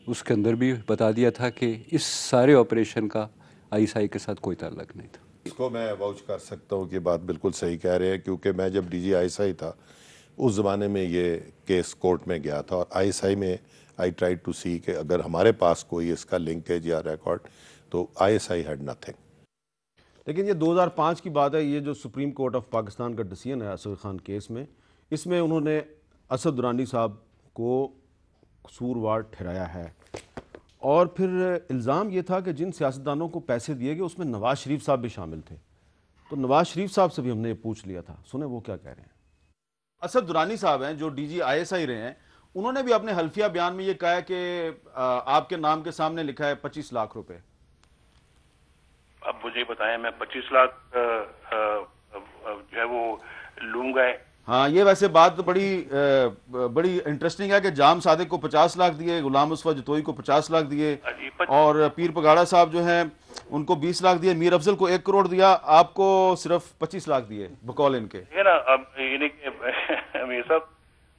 اس کے اندر بھی بتا دیا تھا کہ اس سارے آپریشن کا آئی ایس آئی کے ساتھ کوئی تعلق نہیں تھا۔ اس کو میں واؤچ کر سکتا ہوں کہ بات بالکل صحیح کہہ رہے ہیں، کیونکہ میں جب D G I S I تھا اس زمانے میں یہ کیس کورٹ میں گیا تھا، اور آئی ایس آئی میں آئی ٹرائی ٹو سی کہ اگر ہمارے پاس کوئی اس کا لنکیج یا ریکارڈ، تو I S I had nothing. لیکن یہ 2005 کی بات ہے، یہ جو سپریم کورٹ آف پاکستان کا ڈیسیژن ہے اسد خان کیس میں، اس میں انہوں نے اسد درانی صاحب کو قصوروار ٹھہرایا ہے، اور پھر الزام یہ تھا کہ جن سیاستدانوں کو پیسے دیے گئے اس میں نواز شریف صاحب بھی شامل تھے۔ تو نواز شریف صاحب سے بھی ہم نے یہ پوچھ لیا تھا، سنیں وہ کیا کہہ رہے ہیں۔ اسد درانی صاحب ہیں جو D G I S I رہے ہیں، انہوں نے بھی اپنے حلفیہ بیان میں یہ کہا ہے کہ آپ کے نام کے سامنے لکھا ہے 25 لاکھ روپے۔ اب مجھے بتائیں، میں 25 لاکھ جو ہے وہ لوں گا؟ ہاں، یہ ویسے بات بڑی انٹرسٹنگ ہے کہ جام صادق کو 50 لاکھ دیے، غلام مصطفیٰ جتوئی کو 50 لاکھ دیے، اور پیر پگاڑا صاحب جو ہیں ان کو 20 لاکھ دیے، میر افضل کو 1 کروڑ دیا، آپ کو صرف 25 لاکھ دیے بقول ان کے۔ نا اب یعنی کہ امیر صاحب،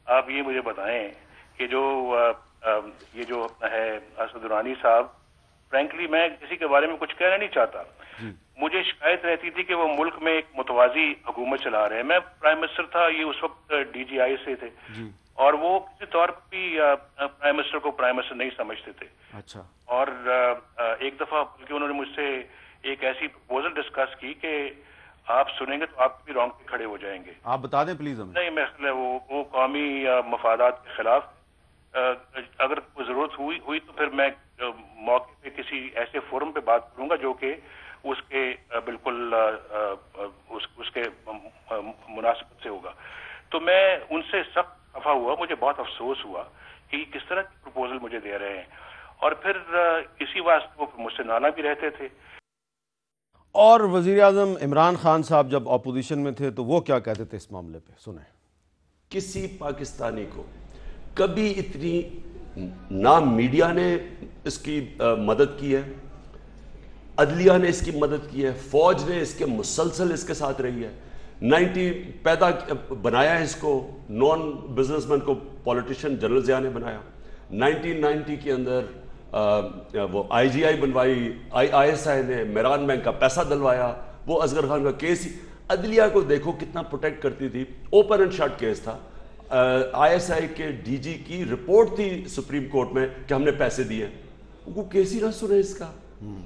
آپ یہ مجھے بتائیں کہ یہ جو ہے اسد درانی صاحب، فرینکلی میں کسی کے بارے میں کچھ کہنا نہیں چاہتا، مجھے شکایت رہتی تھی کہ وہ ملک میں ایک متوازی حکومت چلا رہے ہیں۔ میں پرائم منسٹر تھا، یہ اس وقت ڈی جی آئی سے تھے، اور وہ کسی طور پر بھی پرائم منسٹر کو پرائم منسٹر نہیں سمجھتے تھے۔ اچھا، اور ایک دفعہ بلکہ انہوں نے مجھ سے ایک ایسی پروپوزل ڈسکس کی کہ آپ سنیں گے تو آپ بھی رونگ پہ کھڑے ہو جائیں گے۔ آپ بتا دیں پلیز ہمیں۔ نہیں، میں وہ قومی مفادات کے خلاف، اگر کوئی ضرورت ہوئی تو پھر میں موقع پہ کسی ایسے فورم پہ بات کروں گا جو کہ اس کے بالکل اس کے مناسبت سے ہوگا۔ تو میں ان سے سخت خفا ہوا، مجھے بہت افسوس ہوا کہ یہ کس طرح کی پروپوزل مجھے دے رہے ہیں، اور پھر اسی واسطے وہ مجھ سے نالا بھی رہتے تھے۔ اور وزیر اعظم عمران خان صاحب جب اپوزیشن میں تھے تو وہ کیا کہتے تھے اس معاملے پہ، سنیں۔ کسی پاکستانی کو کبھی اتنی نہ میڈیا نے اس کی مدد کی ہے، عدلیہ نے اس کی مدد کی ہے، فوج نے اس کے مسلسل اس کے ساتھ رہی ہے، بنایا ہے اس کو، نان بزنس مین کو پولیٹیشین جنرل ضیاء نے بنایا، 1990 کے اندر وہ آئی جی آئی بنوائی، آئی ایس آئی نے میران بینک کا پیسہ دلوایا، وہ اصغر خان کا کیس ہی، عدلیہ کو دیکھو کتنا پروٹیکٹ کرتی تھی، اوپن اینڈ شٹ کیس تھا، ISI کے DG کی رپورٹ تھی سپریم کورٹ میں کہ ہم نے پیسے دیے، وہ کیس ہی نہ سنے اس کا.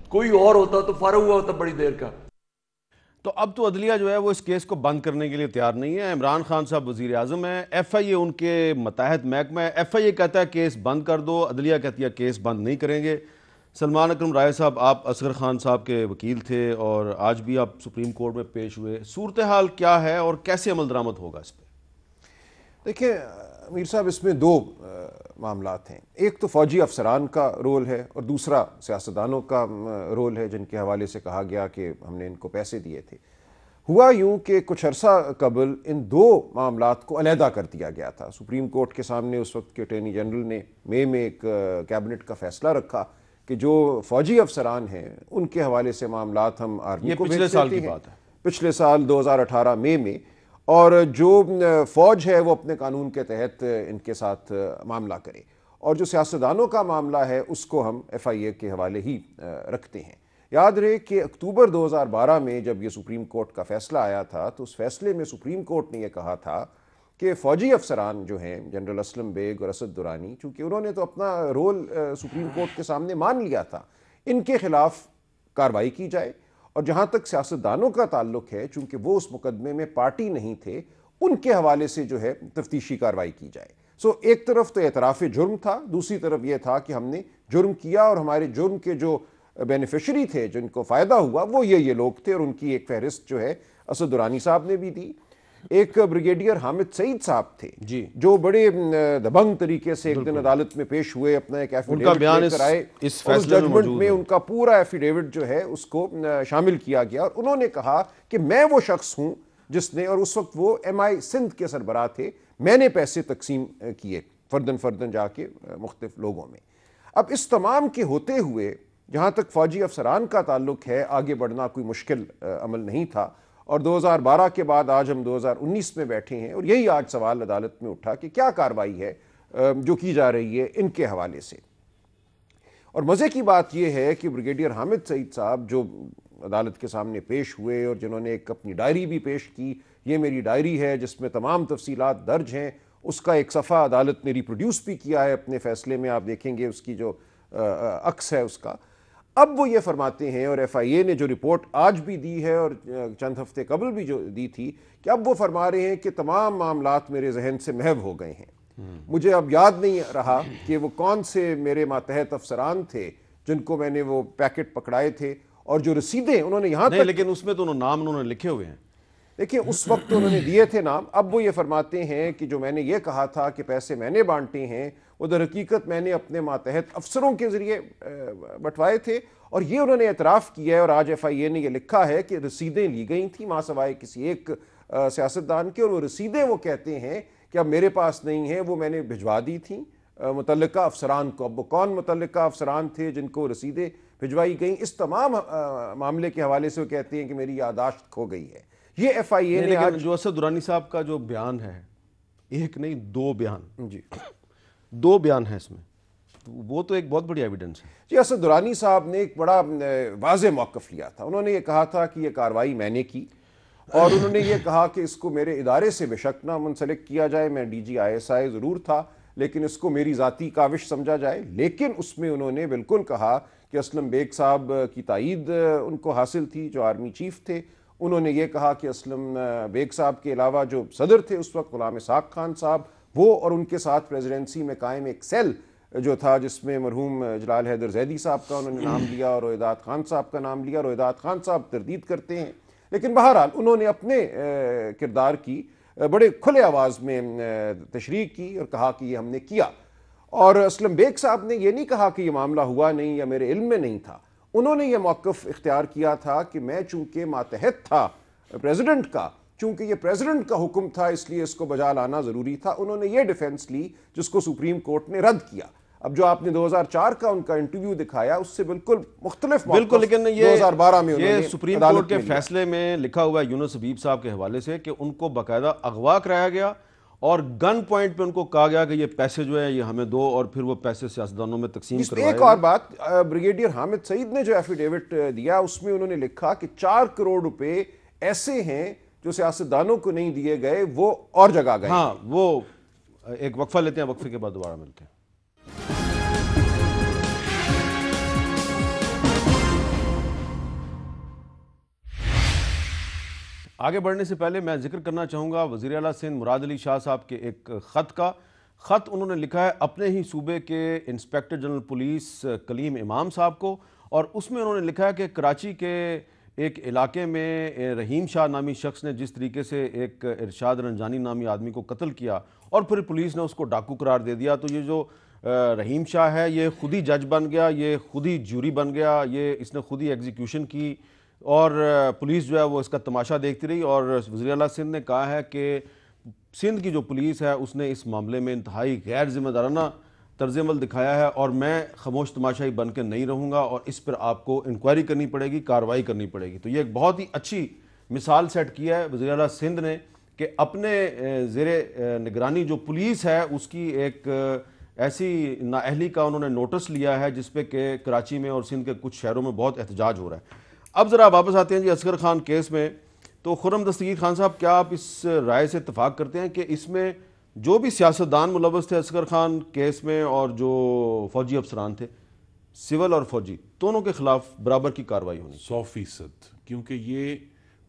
کوئی اور ہوتا تو فارغ ہوا ہوتا بڑی دیر کا. تو اب تو عدلیہ جو ہے وہ اس کیس کو بند کرنے کے لیے تیار نہیں ہے. عمران خان صاحب وزیر اعظم ہیں، FIA ان کے متحد محکمہ ہے. FIA کہتا ہے کیس بند کر دو، عدلیہ کہتی ہے کیس بند نہیں کریں گے. سلمان اکرم رائے صاحب، آپ اصغر خان صاحب کے وکیل تھے اور آج بھی آپ سپریم کورٹ میں پیش ہوئے، صورتحال کیا ہے اور کیسے عمل درآمد ہوگا اس پہ؟ دیکھیں امیر صاحب، اس میں دو معاملات ہیں. ایک تو فوجی افسران کا رول ہے اور دوسرا سیاستدانوں کا رول ہے جن کے حوالے سے کہا گیا کہ ہم نے ان کو پیسے دیے تھے. ہوا یوں کہ کچھ عرصہ قبل ان دو معاملات کو علیحدہ کر دیا گیا تھا. سپریم کورٹ کے سامنے اس وقت کے اٹارنی جنرل نے مئی میں ایک کیبنٹ کا فیصلہ رکھا کہ جو فوجی افسران ہیں ان کے حوالے سے معاملات ہم آرمی کو پچھلے سال کی بات ہے، پچھلے سال 2018 مئی میں، اور جو فوج ہے وہ اپنے قانون کے تحت ان کے ساتھ معاملہ کرے، اور جو سیاستدانوں کا معاملہ ہے اس کو ہم FIA کے حوالے ہی رکھتے ہیں. یاد رہے کہ اکتوبر 2012 میں جب یہ سپریم کورٹ کا فیصلہ آیا تھا تو اس فیصلے میں سپریم کورٹ نے یہ کہا تھا کہ فوجی افسران جو ہیں جنرل اسلم بیگ اور اسد درانی، چونکہ انہوں نے تو اپنا رول سپریم کورٹ کے سامنے مان لیا تھا، ان کے خلاف کارروائی کی جائے. اور جہاں تک سیاستدانوں کا تعلق ہے، چونکہ وہ اس مقدمے میں پارٹی نہیں تھے، ان کے حوالے سے جو ہے تفتیشی کارروائی کی جائے. ایک طرف تو اعتراف جرم تھا، دوسری طرف یہ تھا کہ ہم نے جرم کیا اور ہمارے جرم کے جو بینیفیشری تھے، جن کو فائدہ ہوا، وہ یہ لوگ تھے، اور ان کی ایک فہرست جو ہے اسد درانی صاحب نے بھی دی. ایک بریگیڈیئر حامد سعید صاحب تھے جو بڑے دبنگ طریقے سے ایک دن عدالت میں پیش ہوئے، اپنا ایک ایفیڈیوٹ لے کر آئے، اس فیصلے میں ججمنٹ میں ان کا پورا ایفیڈیوٹ جو ہے اس کو شامل کیا گیا، اور انہوں نے کہا کہ میں وہ شخص ہوں جس نے، اور اس وقت وہ MI سندھ کے سربراہ تھے، میں نے پیسے تقسیم کیے فردن جا کے مختلف لوگوں میں. اب اس تمام کے ہوتے ہوئے جہاں تک فوجی افسران کا تعلق ہے آگے بڑھنا کوئی مشکل عمل نہیں تھا، اور 2012 کے بعد آج ہم 2019 میں بیٹھے ہیں، اور یہی آج سوال عدالت میں اٹھا کہ کیا کارروائی ہے جو کی جا رہی ہے ان کے حوالے سے. اور مزے کی بات یہ ہے کہ بریگیڈیئر حامد سعید صاحب جو عدالت کے سامنے پیش ہوئے اور جنہوں نے ایک اپنی ڈائری بھی پیش کی، یہ میری ڈائری ہے جس میں تمام تفصیلات درج ہیں، اس کا ایک صفحہ عدالت نے ریپروڈیوس بھی کیا ہے اپنے فیصلے میں، آپ دیکھیں گے اس کی جو عکس ہے اس کا. اب وہ یہ فرماتے ہیں، اور FIA نے جو رپورٹ آج بھی دی ہے اور چند ہفتے قبل بھی جو دی تھی، کہ اب وہ فرما رہے ہیں کہ تمام معاملات میرے ذہن سے محو ہو گئے ہیں. مجھے اب یاد نہیں رہا کہ وہ کون سے میرے ماتحت افسران تھے جن کو میں نے وہ پیکٹ پکڑائے تھے، اور جو رسیدیں انہوں نے یہاں تک، لیکن اس میں تو نام انہوں نے لکھے ہوئے ہیں. دیکھیں اس وقت انہوں نے دیے تھے نام. اب وہ یہ فرماتے ہیں کہ جو میں نے یہ کہا تھا کہ پیسے میں نے بانٹے ہیں، وہ در حقیقت میں نے اپنے ماتحت افسروں کے ذریعے بٹوائے تھے. اور یہ انہوں نے اعتراف کیا ہے، اور آج FIA نے یہ لکھا ہے کہ رسیدیں لی گئی تھیں ماں سوائے کسی ایک سیاستدان کے، اور وہ رسیدیں وہ کہتے ہیں کہ اب میرے پاس نہیں ہیں، وہ میں نے بھجوا دی تھیں متعلقہ افسران کو. اب وہ کون متعلقہ افسران تھے جن کو رسیدیں بھجوائی گئیں، اس تمام معاملے کے حوالے سے وہ کہتے ہیں کہ میری یادداشت کھو گئی ہے. یہ FIA نے آج جو اسد درانی صاحب کا جو بیان ہے، ایک نہیں دو بیان، دو بیان ہیں اس میں، وہ تو ایک بہت بڑی ایویڈنس ہے. جی، اسد درانی صاحب نے ایک بڑا واضح موقف لیا تھا. انہوں نے یہ کہا تھا کہ یہ کارروائی میں نے کی، اور انہوں نے یہ کہا کہ اس کو میرے ادارے سے بے شک نہ منسلک کیا جائے، میں DG ISI ضرور تھا لیکن اس کو میری ذاتی کاوش سمجھا جائے. لیکن اس میں انہوں نے بالکل کہا کہ اسلم بیگ صاحب کی تائید ان کو حاصل تھی جو آرمی چیف تھے. انہوں نے یہ کہا کہ اسلم بیگ صاحب کے علاوہ جو صدر تھے اس وقت غلام اسحاق خان صاحب، وہ اور ان کے ساتھ پریزیڈنسی میں قائم ایک سیل جو تھا جس میں مرحوم جلال حیدر زیدی صاحب کا انہوں نے نام لیا اور رویداد خان صاحب کا نام لیا. رویداد خان صاحب تردید کرتے ہیں، لیکن بہرحال انہوں نے اپنے کردار کی بڑے کھلے آواز میں تشریح کی اور کہا کہ یہ ہم نے کیا. اور اسلم بیگ صاحب نے یہ نہیں کہا کہ یہ معاملہ ہوا نہیں یا میرے علم میں نہیں تھا. انہوں نے یہ موقف اختیار کیا تھا کہ میں چونکہ ماتحت تھا پریزیڈنٹ کا، چونکہ یہ پریزیڈنٹ کا حکم تھا اس لیے اس کو بجا لانا ضروری تھا. انہوں نے یہ ڈیفنس لی جس کو سپریم کورٹ نے رد کیا. اب جو آپ نے 2004 کا ان کا انٹرویو دکھایا اس سے بالکل مختلف موقف لیکن 2012 میں انہوں نے سپریم کورٹ کے فیصلے میں لکھا ہوا ہے یونس حبیب صاحب کے حوالے سے کہ ان کو باقاعدہ اغوا کرایا گیا اور گن پوائنٹ پہ ان کو کہا گیا کہ یہ پیسے جو ہے یہ ہمیں دو، اور پھر وہ پیسے سیاستدانوں میں تقسیم کروائے. ایک اور بات، بریگیڈیئر حامد سعید نے جو ایفیڈیوٹ دیا اس میں انہوں نے لکھا کہ 4 کروڑ روپے ایسے ہیں جو سیاستدانوں کو نہیں دیے گئے، وہ اور جگہ گئے. ہاں، وہ ایک وقفہ لیتے ہیں, وقفے کے بعد دوبارہ ملتے ہیں. آگے بڑھنے سے پہلے میں ذکر کرنا چاہوں گا وزیر اعلیٰ سندھ مراد علی شاہ صاحب کے ایک خط کا. خط انہوں نے لکھا ہے اپنے ہی صوبے کے انسپیکٹر جنرل پولیس کلیم امام صاحب کو, اور اس میں انہوں نے لکھا ہے کہ کراچی کے ایک علاقے میں رحیم شاہ نامی شخص نے جس طریقے سے ایک ارشاد رنجانی نامی آدمی کو قتل کیا اور پھر پولیس نے اس کو ڈاکو قرار دے دیا, تو یہ جو رحیم شاہ ہے یہ خود ہی جج بن گیا, یہ خود ہی جوری بن گیا, یہ اس نے خود ہی ایگزیکیوشن کی, اور پولیس جو ہے وہ اس کا تماشا دیکھتی رہی. اور وزیر اعلیٰ سندھ نے کہا ہے کہ سندھ کی جو پولیس ہے اس نے اس معاملے میں انتہائی غیر ذمہ دارانہ طرز عمل دکھایا ہے, اور میں خاموش تماشائی بن کے نہیں رہوں گا, اور اس پر آپ کو انکوائری کرنی پڑے گی, کارروائی کرنی پڑے گی. تو یہ ایک بہت ہی اچھی مثال سیٹ کیا ہے وزیر اعلیٰ سندھ نے کہ اپنے زیر نگرانی جو پولیس ہے اس کی ایک ایسی نااہلی کا انہوں نے نوٹس لیا ہے جس پہ کہ کراچی میں اور سندھ کے کچھ شہروں میں بہت احتجاج ہو رہا ہے. اب ذرا واپس آتے ہیں جی اصغر خان کیس میں. تو خرم دستگیر خان صاحب, کیا آپ اس رائے سے اتفاق کرتے ہیں کہ اس میں جو بھی سیاستدان ملوث تھے اصغر خان کیس میں اور جو فوجی افسران تھے, سول اور فوجی, دونوں کے خلاف برابر کی کارروائی ہونی؟ 100%, کیونکہ یہ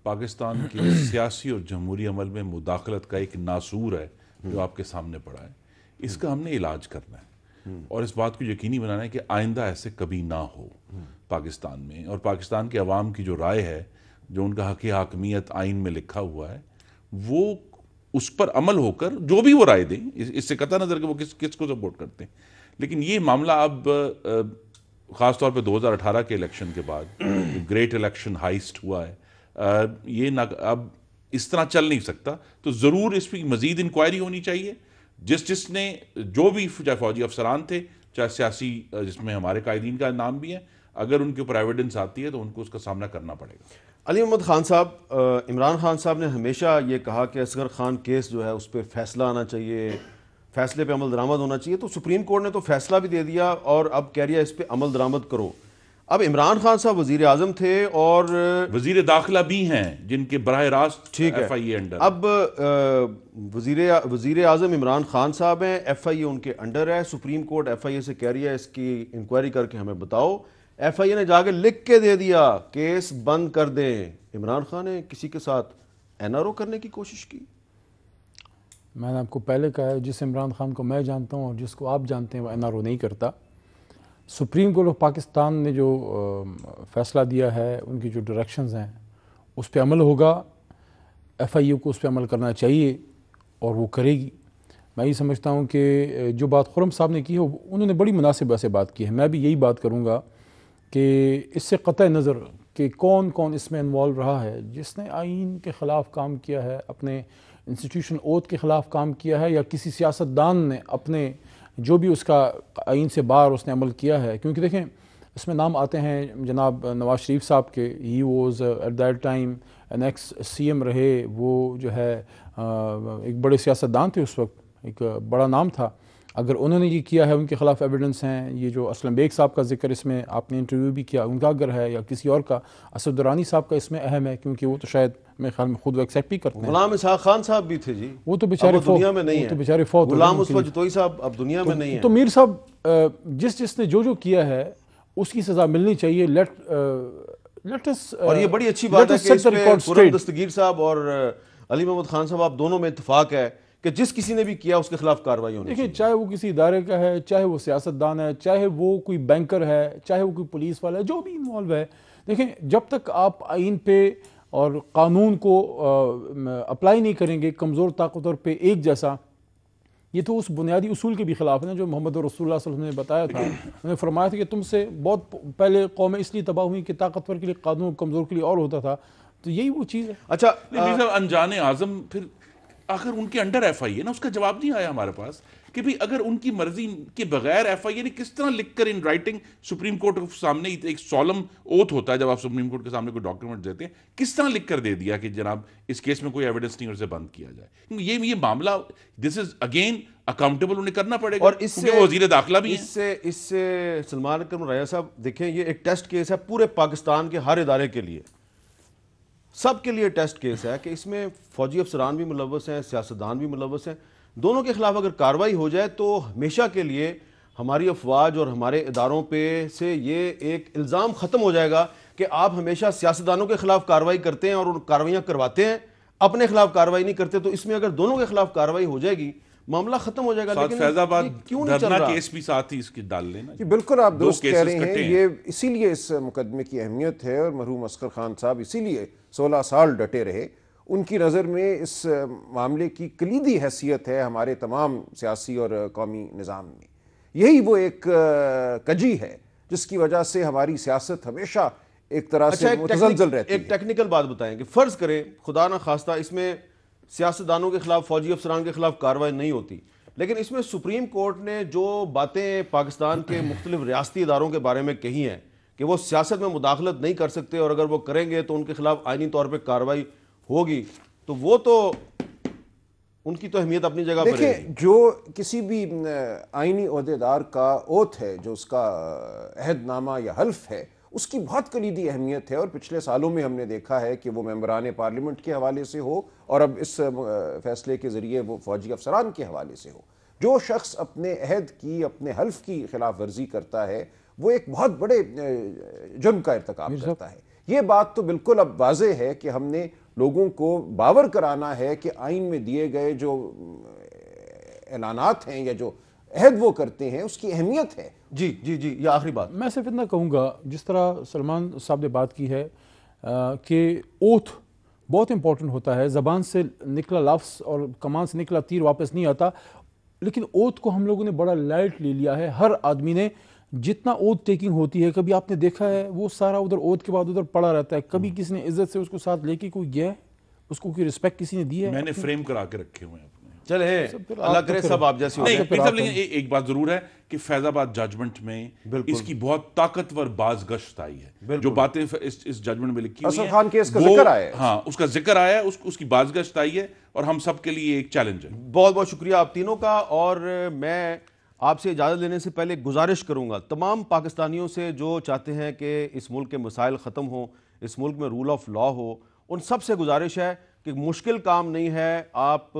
پاکستان کے سیاسی اور جمہوری عمل میں مداخلت کا ایک ناسور ہے جو آپ کے سامنے پڑا ہے. اس کا ہم نے علاج کرنا ہے اور اس بات کو یقینی بنانا ہے کہ آئندہ ایسے کبھی نہ ہو پاکستان میں. اور پاکستان کے عوام کی جو رائے ہے, جو ان کا حق حاکمیت آئین میں لکھا ہوا ہے, وہ اس پر عمل ہو کر جو بھی وہ رائے دیں, اس سے قطع نظر کہ وہ کس کو سپورٹ کرتے ہیں. لیکن یہ معاملہ اب خاص طور پہ 2018 کے الیکشن کے بعد گریٹ الیکشن ہائسٹ ہوا ہے, یہ اب اس طرح چل نہیں سکتا. تو ضرور اس پہ مزید انکوائری ہونی چاہیے. جس نے جو بھی, چاہے فوجی افسران تھے, چاہے سیاسی, جس میں ہمارے قائدین کا نام بھی ہے, اگر ان کے اوپر ایویڈنس آتی ہے تو ان کو اس کا سامنا کرنا پڑے گا. علی محمد خان صاحب, عمران خان صاحب نے ہمیشہ یہ کہا کہ اصغر خان کیس جو ہے اس پہ فیصلہ آنا چاہیے, فیصلے پہ عمل درآمد ہونا چاہیے. تو سپریم کورٹ نے تو فیصلہ بھی دے دیا اور اب کہہ رہا ہے اس پہ عمل درآمد کرو. اب عمران خان صاحب وزیر اعظم تھے اور وزیر داخلہ بھی ہیں جن کے براہ راست ایف آئی اے انڈر. اب وزیر اعظم عمران خان صاحب ہیں, ایف آئی اے ان کے انڈر ہے. سپریم کورٹ ایف آئی اے سے کہہ رہی ہے اس کی انکوائری کر کے ہمیں بتاؤ. ایف آئی اے نے جا کے لکھ کے دے دیا کیس بند کر دیں. عمران خان نے کسی کے ساتھ این آر او کرنے کی کوشش کی. میں نے آپ کو پہلے کہا ہے, جس عمران خان کو میں جانتا ہوں اور جس کو آپ جانتے ہیں وہ این آر او نہیں کرتا. سپریم کورٹ آف پاکستان نے جو فیصلہ دیا ہے, ان کی جو ڈائریکشنز ہیں اس پہ عمل ہوگا. ایف آئی اے کو اس پہ عمل کرنا چاہیے اور وہ کرے گی. میں یہ سمجھتا ہوں کہ جو بات خرم صاحب نے کی ہے انہوں نے بڑی مناسب سے بات کی ہے. میں بھی یہی بات کروں گا کہ اس سے قطع نظر کہ کون کون اس میں انوالو رہا ہے, جس نے آئین کے خلاف کام کیا ہے, اپنے انسٹیٹیوشن اوتھ کے خلاف کام کیا ہے, یا کسی سیاستدان نے اپنے جو بھی اس کا آئین سے باہر اس نے عمل کیا ہے. کیونکہ دیکھیں اس میں نام آتے ہیں جناب نواز شریف صاحب کے, he was at that time N X C M رہے, وہ جو ہے ایک بڑے سیاستدان تھے اس وقت, ایک بڑا نام تھا. اگر انہوں نے یہ کیا ہے, ان کے خلاف ایویڈنس ہیں. یہ جو اسلم بیگ صاحب کا ذکر اس میں آپ نے انٹرویو بھی کیا, ان کا اگر ہے یا کسی اور کا, اسد درانی صاحب کا اس میں اہم ہے کیونکہ وہ تو شاید میرے خیال میں خود وہ ایکسیپٹ بھی کرتے ہیں. غلام اسحاق خان صاحب بھی تھے جی, وہ تو بیچارے دنیا میں نہیں ہیں, تو بیچارے فوت. غلام مصطفیٰ جتوئی صاحب اب دنیا میں نہیں ہیں. تو میر صاحب جس نے جو کیا ہے اس کی سزا ملنی چاہیے. لیٹ اس, اور یہ بڑی اچھی بات ہے کہ اس پہ خرم دستگیر صاحب اور علی محمد خان صاحب آپ دونوں میں اتفاق ہے کہ جس کسی نے بھی کیا اس کے خلاف کارروائی ہونی چاہیے. دیکھیں چاہے وہ کسی ادارے کا ہے, چاہے وہ سیاستدان ہے, چاہے وہ کوئی بینکر ہے, چاہے وہ کوئی پولیس والا ہے, جو بھی انوالو ہے. دیکھیں جب تک آپ آئین پہ اور قانون کو اپلائی نہیں کریں گے کمزور طاقتور پہ ایک جیسا, یہ تو اس بنیادی اصول کے بھی خلاف ہے نا جو محمد رسول اللہ صلی اللہ علیہ وسلم نے بتایا تھا. انہوں نے فرمایا تھا کہ تم سے بہت پہلے قومیں اس لیے تباہ ہوئی کہ طاقتور کے لیے قانون, کمزور کے لیے اور ہوتا تھا. تو یہی وہ چیز ہے. اچھا انجان اعظم پھر آخر ان کے انڈر ایف آئی اے نا, اس کا جواب نہیں آیا ہمارے پاس کہ بھی اگر ان کی مرضی کے بغیر ایف آئی اے نے کس طرح لکھ کر ان رائٹنگ سپریم کورٹ کے سامنے, ایک سولم اوتھ ہوتا ہے جب آپ سپریم کورٹ کے سامنے کوئی ڈاکیومنٹ دیتے ہیں, کس طرح لکھ کر دے دیا کہ جناب اس کیس میں کوئی ایویڈنس نہیں اور اسے بند کیا جائے. یہ معاملہ دس از اگین اکاؤنٹیبل انہیں کرنا پڑے گا, اور اس سے وزیر داخلہ بھی ہیں. اس سے سلمان اکرم رائع صاحب دیکھیں یہ ایک ٹیسٹ کیس ہے پورے پاکستان کے ہر ادارے کے لیے, سب کے لیے ٹیسٹ کیس ہے کہ اس میں فوجی افسران بھی ملوث ہیں, سیاستدان بھی ملوث ہیں. دونوں کے خلاف اگر کارروائی ہو جائے تو ہمیشہ کے لیے ہماری افواج اور ہمارے اداروں پہ سے یہ ایک الزام ختم ہو جائے گا کہ آپ ہمیشہ سیاستدانوں کے خلاف کارروائی کرتے ہیں اور ان کارروائیاں کرواتے ہیں، اپنے خلاف کارروائی نہیں کرتے. تو اس میں اگر دونوں کے خلاف کارروائی ہو جائے گی معاملہ ختم ہو جائے گا. لیکن فیض آباد کیوں نہیں چل رہا؟ کیس بھی ساتھ ہی اس کی ڈال لینا. جی بالکل آپ درست کہہ رہے ہیں. یہ اسی لیے اس مقدمے کی اہمیت ہے اور مرحوم اصغر خان صاحب اسی لیے 16 سال ڈٹے رہے. ان کی نظر میں اس معاملے کی کلیدی حیثیت ہے ہمارے تمام سیاسی اور قومی نظام میں. یہی وہ ایک کجی ہے جس کی وجہ سے ہماری سیاست ہمیشہ ایک طرح سے متزلزل رہتی ہے. ایک ٹیکنیکل بات بتائیں کہ فرض کریں خدا نہ خواستہ اس میں سیاستدانوں کے خلاف، فوجی افسران کے خلاف کارروائی نہیں ہوتی، لیکن اس میں سپریم کورٹ نے جو باتیں پاکستان کے مختلف ریاستی اداروں کے بارے میں کہی ہیں کہ وہ سیاست میں مداخلت نہیں کر سکتے اور اگر وہ کریں گے تو ان کے خلاف آئینی طور پہ کارروائی ہوگی، تو وہ تو ان کی تو اہمیت اپنی جگہ پر ہے. دیکھیں جو کسی بھی آئینی عہدیدار کا اوتھ ہے، جو اس کا عہد نامہ یا حلف ہے، اس کی بہت کلیدی اہمیت ہے. اور پچھلے سالوں میں ہم نے دیکھا ہے کہ وہ ممبران پارلیمنٹ کے حوالے سے ہو اور اب اس فیصلے کے ذریعے وہ فوجی افسران کے حوالے سے ہو، جو شخص اپنے عہد کی، اپنے حلف کی خلاف ورزی کرتا ہے وہ ایک بہت بڑے جرم کا ارتکاب کرتا ہے. یہ بات تو بالکل اب واضح ہے کہ ہم نے لوگوں کو باور کرانا ہے کہ آئین میں دیے گئے جو اعلانات ہیں یا جو عہد وہ کرتے ہیں اس کی اہمیت ہے. جی یہ آخری بات میں صرف اتنا کہوں گا، جس طرح سلمان صاحب نے بات کی ہے کہ اوتھ بہت امپورٹنٹ ہوتا ہے. زبان سے نکلا لفظ اور کمان سے نکلا تیر واپس نہیں آتا، لیکن اوتھ کو ہم لوگوں نے بڑا لائٹ لے لیا ہے. ہر آدمی نے جتنا اوتھ ٹیکنگ ہوتی ہے، کبھی آپ نے دیکھا ہے وہ سارا ادھر اوتھ کے بعد ادھر پڑا رہتا ہے. کبھی کسی نے عزت سے اس کو ساتھ لے کے کوئی گیا ہے، اس کو کوئی رسپیکٹ کسی نے دی ہے؟ میں نے فریم کرا کے رکھے ہوئے ہیں. چلے اللہ کرے سب آپ جیسی ہو جائے. لیکن ایک بات ضرور ہے کہ فیض آباد ججمنٹ میں اس کی بہت طاقتور بازگشت آئی ہے. جو باتیں اس ججمنٹ میں لکھی ہوئی ہیں، اصغر خان کیس کا ذکر آیا ہے. ہاں اس کا ذکر آیا ہے، اس کی بازگشت آئی ہے اور ہم سب کے لیے ایک چیلنج ہے. بہت بہت شکریہ آپ تینوں کا. اور میں آپ سے اجازت لینے سے پہلے گزارش کروں گا تمام پاکستانیوں سے جو چاہتے ہیں کہ اس ملک کے مسائل ختم ہوں، اس ملک میں رول آف لا ہو، ان سب سے گزارش ہے کہ مشکل کام نہیں ہے. آپ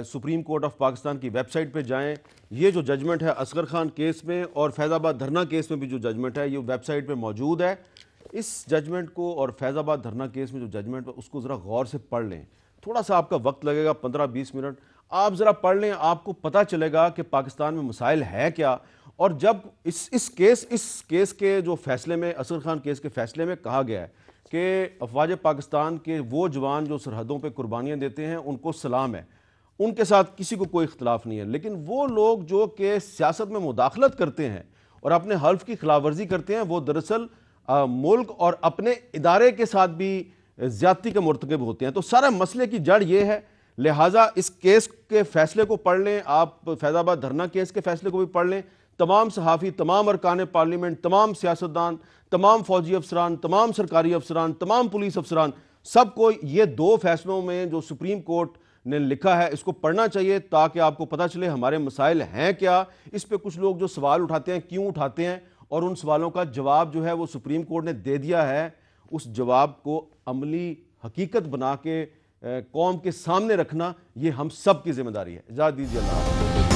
سپریم کورٹ آف پاکستان کی ویب سائٹ پہ جائیں. یہ جو ججمنٹ ہے اصغر خان کیس میں اور فیض آباد دھرنا کیس میں بھی جو ججمنٹ ہے یہ ویب سائٹ پہ موجود ہے. اس ججمنٹ کو اور فیض آباد دھرنا کیس میں جو ججمنٹ ہے اس کو ذرا غور سے پڑھ لیں. تھوڑا سا آپ کا وقت لگے گا، 15-20 منٹ آپ ذرا پڑھ لیں. آپ کو پتہ چلے گا کہ پاکستان میں مسائل ہے کیا. اور جب اس کیس کے جو فیصلے میں، اصغر خان کیس کے فیصلے میں کہا گیا ہے کہ افواج پاکستان کے وہ جوان جو سرحدوں پہ قربانیاں دیتے ہیں ان کو سلام ہے، ان کے ساتھ کسی کو کوئی اختلاف نہیں ہے، لیکن وہ لوگ جو کہ سیاست میں مداخلت کرتے ہیں اور اپنے حلف کی خلاف ورزی کرتے ہیں وہ دراصل ملک اور اپنے ادارے کے ساتھ بھی زیادتی کے مرتکب ہوتے ہیں. تو سارا مسئلے کی جڑ یہ ہے. لہٰذا اس کیس کے فیصلے کو پڑھ لیں. آپ فیض آباد دھرنا کیس کے فیصلے کو بھی پڑھ لیں. تمام صحافی، تمام ارکان پارلیمنٹ، تمام سیاستدان، تمام فوجی افسران، تمام سرکاری افسران، تمام پولیس افسران، سب کو یہ 2 فیصلوں میں جو سپریم کورٹ نے لکھا ہے اس کو پڑھنا چاہیے تاکہ آپ کو پتہ چلے ہمارے مسائل ہیں کیا. اس پہ کچھ لوگ جو سوال اٹھاتے ہیں کیوں اٹھاتے ہیں، اور ان سوالوں کا جواب جو ہے وہ سپریم کورٹ نے دے دیا ہے. اس جواب کو عملی حقیقت بنا کے قوم کے سامنے رکھنا یہ ہم سب کی ذمہ داری ہے. اجازت دیجیے، اللہ حافظ.